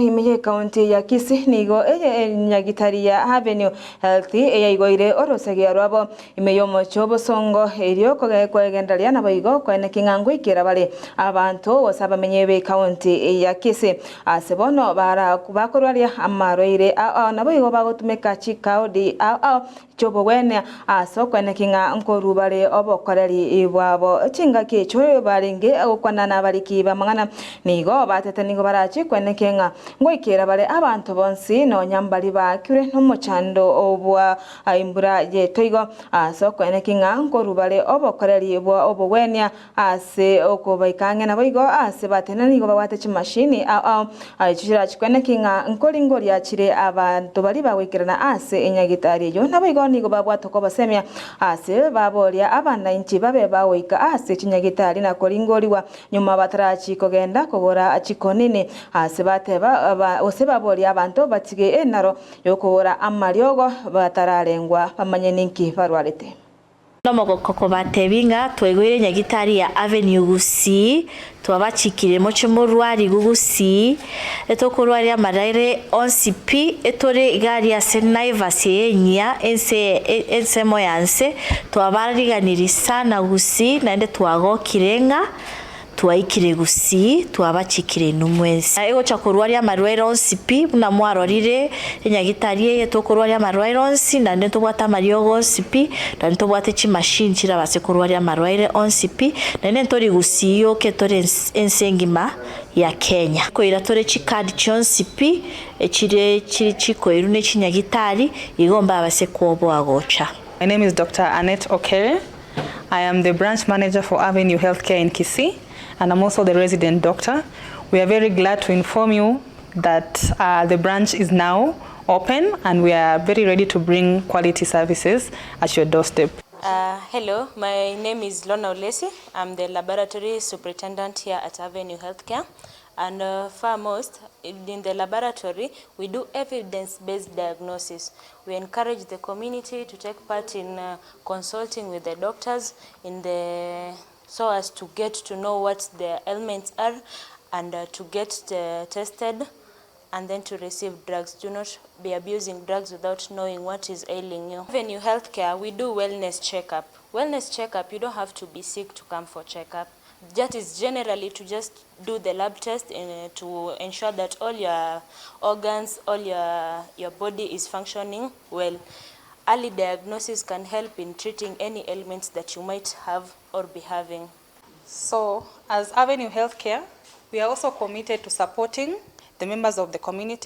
imiye county ya Kisii nigo nyagitari ya Avenue Health igoire orosege rwabo imiyo mochobo songo irio kwegendaria na baigo kwene kingangu ikira bale abantu osaba menyebe county ya Kisii asebono bara kubakorwaria amaroire na baigo bagotumeka chikaudi chobo wene aso kwene kinga nkorubare obokoreri ibwabo chinga kecho baringe okwanana bariki bamangana nigo batete nigo barachi kwene kinga ngoikera bare abantu bonsi no nyambali bakure no mochando obwa imbura yetoigo aso kwene kinga nkorubare obokoreri ibwa obowenia ase okobaikanga na boigo ase batene nigo babate chimashini chira kwene kinga nkoringoria chire abantu bari bawikerana ase enyagitari yo na boigo nigo babwatoko basemia ase baboria abana inchi babe bawoika ase chinyagitari na koringoriwa nyuma batarachi kogenda kobora achikonini ase bateba ose baboria abantu batige enaro yokobora amariogo batararengwa bamanye ninki barwarete nomogoko batebinga twegwire nyagitari ya Avenue Gusii twabachikire mocho morwari Gusii etokorwaria maraire onsipi etore gari ya Naivas yenya ense moyanse twabariganiri sana Gusii naende twagokirenga twaikire Gusii twabachikire numwezi ego chakorwaria marwaire onsipi na mwarorire nyagitari ye tokorwaria marwaire onsi na nde tobwata mariogo onsipi na nde tobwate chi machine chira base korwaria marwaire onsipi na nde tori Gusii yo ke tori ensengima ya Kenya koira tore chi card chonsipi chiri chikoiru ne chinyagitari igomba base kuobo agocha. My name is Dr. Annette Okere. I am the branch manager for Avenue Healthcare in Kisii, and I'm also the resident doctor. We are very glad to inform you that the branch is now open and we are very ready to bring quality services at your doorstep. Hello, my name is Lona Olesi. I'm the laboratory superintendent here at Avenue Healthcare. And foremost, in the laboratory, we do evidence-based diagnosis. We encourage the community to take part in consulting with the doctors so as to get to know what their ailments are and to get tested and then to receive drugs. Do not be abusing drugs without knowing what is ailing you. Avenue Healthcare, we do wellness checkup. Wellness checkup, you don't have to be sick to come for checkup. That is generally to just do the lab test to ensure that all your organs, all your body is functioning well. Early diagnosis can help in treating any ailments that you might have or be having. So, as Avenue Healthcare, we are also committed to supporting the members of the community